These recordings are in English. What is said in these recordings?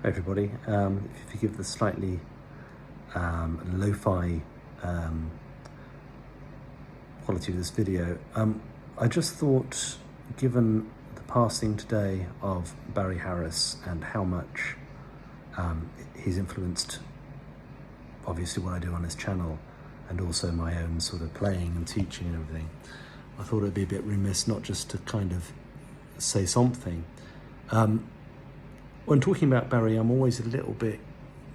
Hi everybody. If you forgive the slightly lo-fi quality of this video, I just thought, given the passing today of Barry Harris and how much he's influenced obviously what I do on this channel and also my own sort of playing and teaching and everything, I thought it'd be a bit remiss not just to kind of say something. When talking about Barry, I'm always a little bit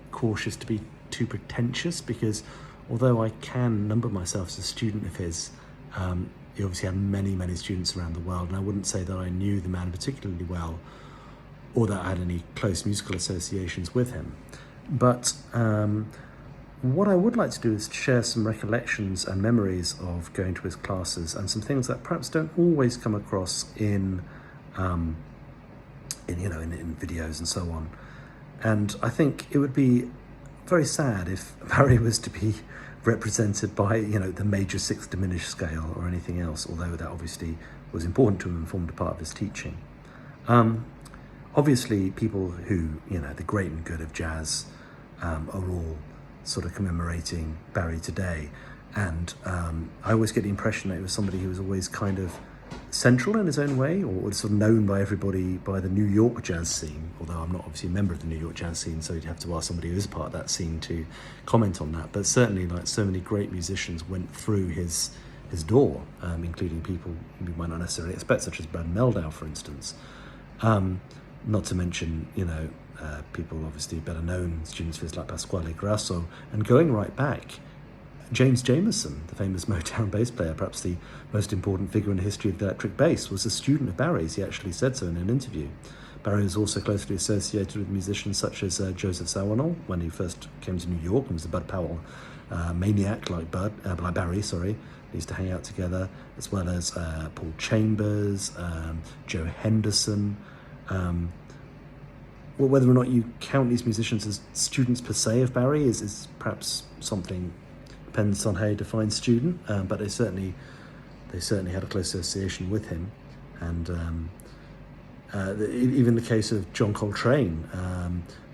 cautious to be too pretentious, because although I can number myself as a student of his, he obviously had many students around the world, and I wouldn't say that I knew the man particularly well or that I had any close musical associations with him. But what I would like to do is share some recollections and memories of going to his classes and some things that perhaps don't always come across in videos and so on. And I think it would be very sad if Barry was to be represented by, the major sixth diminished scale or anything else, although that obviously was important to him and formed a part of his teaching. Obviously, people who, the great and good of jazz are all sort of commemorating Barry today. And I always get the impression that he was somebody who was always kind of central in his own way, or sort of known by everybody by the New York jazz scene, although I'm not obviously a member of the New York jazz scene, so you'd have to ask somebody who is part of that scene to comment on that. But certainly, like so many great musicians went through his door, including people we might not necessarily expect, such as Brad Mehldau, for instance. Not to mention, people obviously better known students of his like Pasquale Grasso, and going right back, James Jamerson, the famous Motown bass player, perhaps the most important figure in the history of the electric bass, was a student of Barry's. He actually said so in an interview. Barry was also closely associated with musicians such as Joseph Zawinul when he first came to New York, and was a Bud Powell maniac like Barry. They used to hang out together, as well as Paul Chambers, Joe Henderson. Well, whether or not you count these musicians as students per se of Barry is perhaps something. Depends on how you define student, but they certainly had a close association with him. And even the case of John Coltrane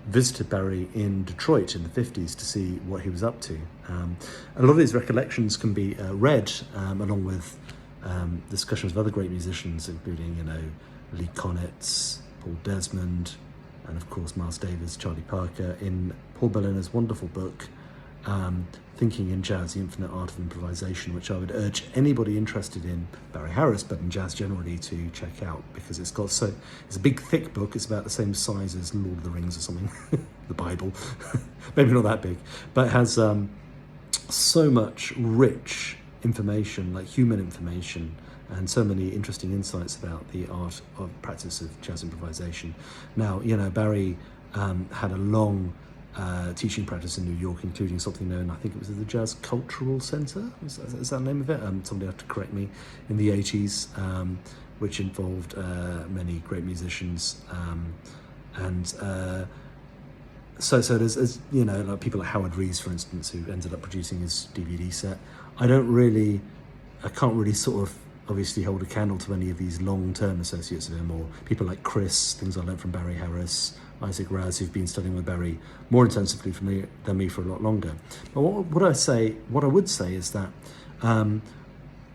visited Barry in Detroit in the 50s to see what he was up to. A lot of his recollections can be read along with discussions of other great musicians, including Lee Konitz, Paul Desmond, and of course Miles Davis, Charlie Parker, in Paul Berliner's wonderful book, Thinking in Jazz, The Infinite Art of Improvisation, which I would urge anybody interested in Barry Harris, but in jazz generally, to check out, because it's a big thick book. It's about the same size as Lord of the Rings or something, the Bible, maybe not that big, but it has so much rich information, like human information, and so many interesting insights about the art of practice of jazz improvisation. Now, Barry had a long teaching practice in New York, including something known, I think it was the Jazz Cultural Center, is that the name of it? Somebody have to correct me, in the 80s, which involved many great musicians. So there's like people like Howard Rees, for instance, who ended up producing his DVD set. I can't really sort of obviously hold a candle to any of these long-term associates of him, or people like Chris, things I learned from Barry Harris, Isaac Raz, who've been studying with Barry more intensively than me for a lot longer. But what I would say is that I'm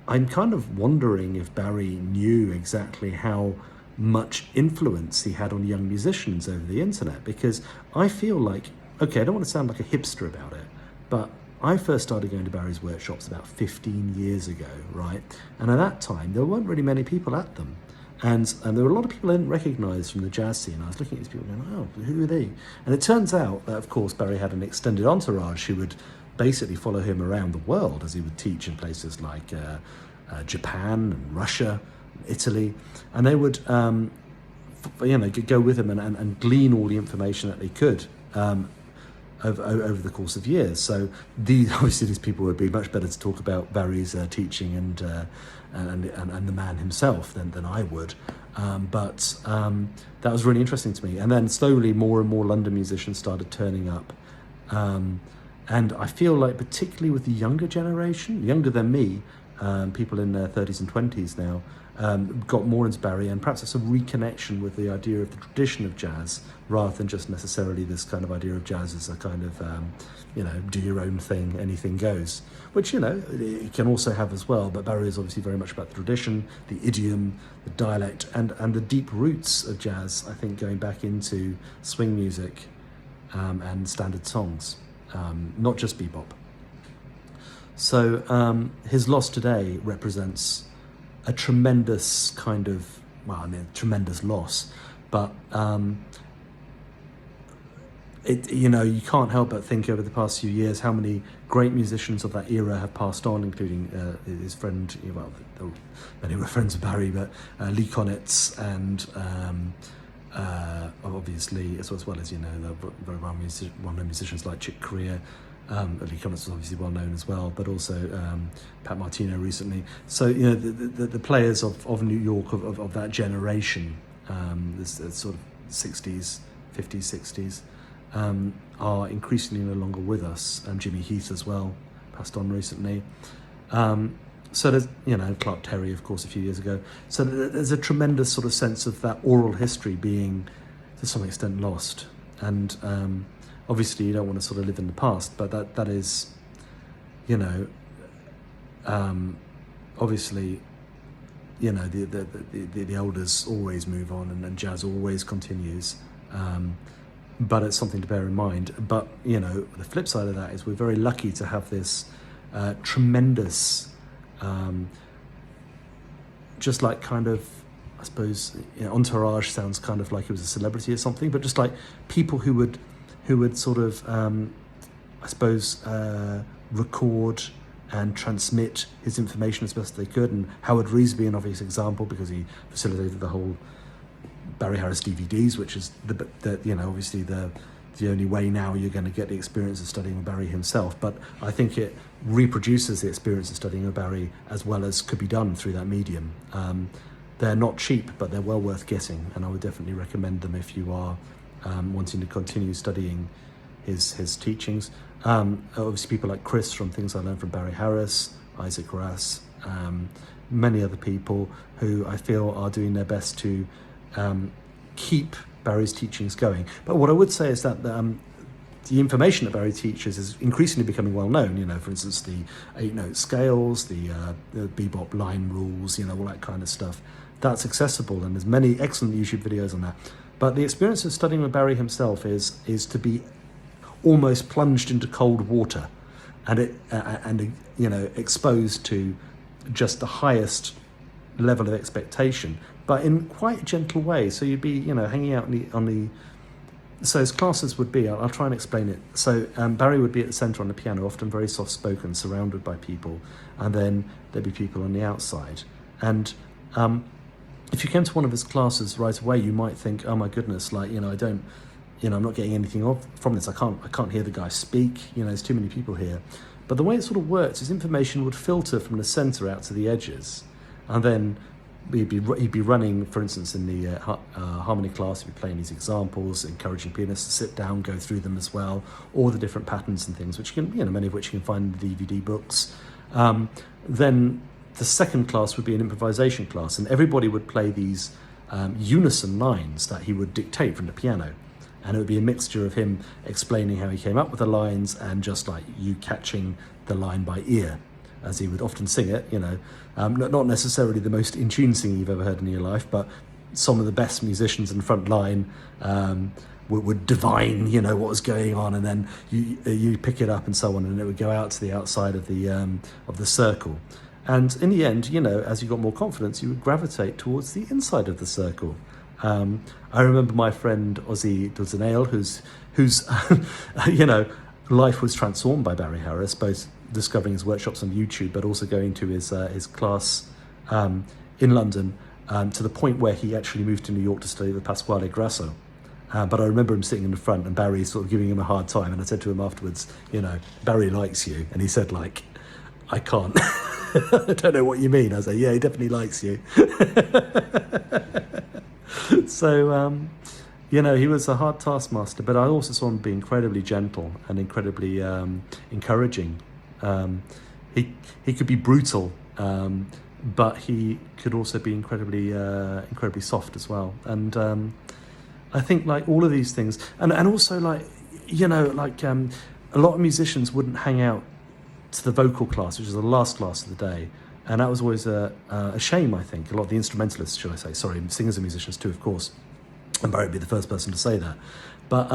kind of wondering if Barry knew exactly how much influence he had on young musicians over the internet, because I feel like, okay, I don't want to sound like a hipster about it, but I first started going to Barry's workshops about 15 years ago, right? And at that time, there weren't really many people at them. And there were a lot of people I didn't recognise from the jazz scene. I was looking at these people going, oh, who are they? And it turns out that, of course, Barry had an extended entourage who would basically follow him around the world as he would teach in places like Japan and Russia, Italy. And they would go with him and glean all the information that they could over the course of years. So obviously these people would be much better to talk about Barry's teaching and the man himself than I would. But that was really interesting to me. And then slowly more and more London musicians started turning up. And I feel like particularly with the younger generation, younger than me, people in their 30s and 20s now, got more into Barry, and perhaps it's a reconnection with the idea of the tradition of jazz rather than just necessarily this kind of idea of jazz as a kind of do your own thing, anything goes, which it can also have as well, but Barry is obviously very much about the tradition, the idiom, the dialect, and the deep roots of jazz, I think, going back into swing music and standard songs, not just bebop. So his loss today represents a tremendous kind of, tremendous loss, but you can't help but think over the past few years how many great musicians of that era have passed on, including his friend, many were friends of Barry, but Lee Konitz and obviously, as well as the very well-known musicians like Chick Corea. Lee Konitz was obviously well known as well, but also Pat Martino recently. So the players of New York of that generation, this sort of 60s, 50s, 60s, are increasingly no longer with us. Jimmy Heath as well passed on recently. So there's Clark Terry, of course, a few years ago. So there's a tremendous sort of sense of that oral history being to some extent lost, and obviously you don't want to sort of live in the past, but that is, obviously, the elders always move on, and jazz always continues, but it's something to bear in mind. But the flip side of that is we're very lucky to have this tremendous, just like kind of, I suppose, entourage sounds kind of like it was a celebrity or something, but just like people who would sort of, I suppose, record and transmit his information as best they could. And Howard Rees being an obvious example, because he facilitated the whole Barry Harris DVDs, which is obviously the only way now you're going to get the experience of studying with Barry himself. But I think it reproduces the experience of studying with Barry as well as could be done through that medium. They're not cheap, but they're well worth getting, and I would definitely recommend them if you are wanting to continue studying his teachings. Obviously people like Chris from Things I Learned from Barry Harris, Isaac Rass, many other people who I feel are doing their best to keep Barry's teachings going. But what I would say is that the information that Barry teaches is increasingly becoming well known. For instance, the 8-note scales, the bebop line rules, all that kind of stuff. That's accessible, and there's many excellent YouTube videos on that. But the experience of studying with Barry himself is to be almost plunged into cold water, and exposed to just the highest level of expectation, but in quite a gentle way. So you'd be hanging out on the so his classes would be, I'll try and explain it. So Barry would be at the centre on the piano, often very soft spoken, surrounded by people, and then there'd be people on the outside. And if you came to one of his classes right away, you might think, oh my goodness, I'm not getting anything from this. I can't hear the guy speak. There's too many people here. But the way it sort of works is information would filter from the centre out to the edges, and then he'd be running, for instance, in the harmony class. He'd be playing these examples, encouraging pianists to sit down, go through them as well, all the different patterns and things, which many of which you can find in the DVD books. Then the second class would be an improvisation class, and everybody would play these unison lines that he would dictate from the piano. And it would be a mixture of him explaining how he came up with the lines and just like you catching the line by ear, as he would often sing it, not necessarily the most in tune singing you've ever heard in your life, but some of the best musicians in the front line would divine, what was going on, and then you pick it up and so on, and it would go out to the outside of the circle. And in the end, as you got more confidence, you would gravitate towards the inside of the circle. I remember my friend Ozzy Dulcinale, whose life was transformed by Barry Harris, both discovering his workshops on YouTube, but also going to his class in London, to the point where he actually moved to New York to study with Pasquale Grasso. But I remember him sitting in the front and Barry sort of giving him a hard time, and I said to him afterwards, Barry likes you, and he said, I can't. I don't know what you mean. I was like, yeah, he definitely likes you. So, he was a hard taskmaster, but I also saw him be incredibly gentle and incredibly encouraging. He could be brutal but he could also be incredibly soft as well. And I think like all of these things, and also like, you know, like a lot of musicians wouldn't hang out to the vocal class, which is the last class of the day. And that was always a shame, I think. A lot of the instrumentalists, should I say, sorry, singers and musicians too, of course. And Barry would be the first person to say that. But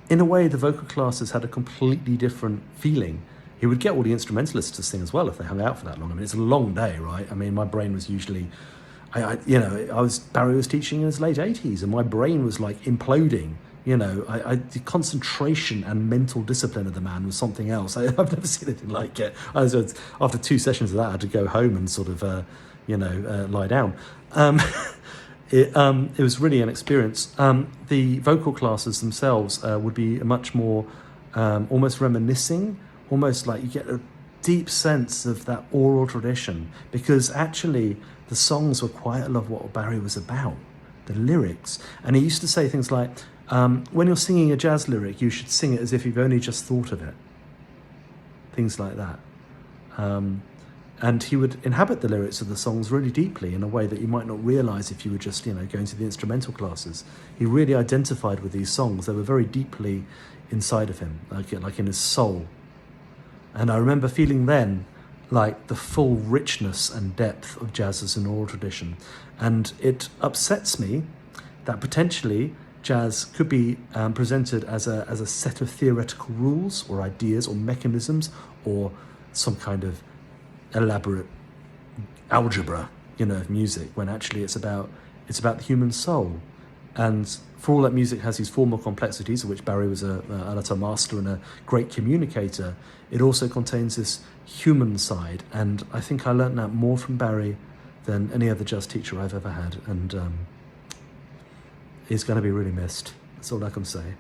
in a way, the vocal classes had a completely different feeling. He would get all the instrumentalists to sing as well if they hung out for that long. I mean, it's a long day, right? I mean, my brain was usually, Barry was teaching in his late 80s, and my brain was like imploding. You know, the concentration and mental discipline of the man was something else. I've never seen anything like it. After 2 sessions of that, I had to go home and sort of, lie down. It was really an experience. The vocal classes themselves would be much more almost reminiscing, almost like you get a deep sense of that oral tradition, because actually the songs were quite a lot of what Barry was about, the lyrics. And he used to say things like, when you're singing a jazz lyric, you should sing it as if you've only just thought of it. Things like that. And he would inhabit the lyrics of the songs really deeply in a way that you might not realise if you were just, going to the instrumental classes. He really identified with these songs. They were very deeply inside of him, like in his soul. And I remember feeling then like the full richness and depth of jazz as an oral tradition. And it upsets me that potentially jazz could be presented as a set of theoretical rules or ideas or mechanisms or some kind of elaborate algebra, of music, when actually it's about the human soul. And for all that music has these formal complexities, of which Barry was an utter master and a great communicator, it also contains this human side. And I think I learnt that more from Barry than any other jazz teacher I've ever had. And he's going to be really missed. That's all I can say.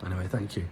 Anyway, thank you.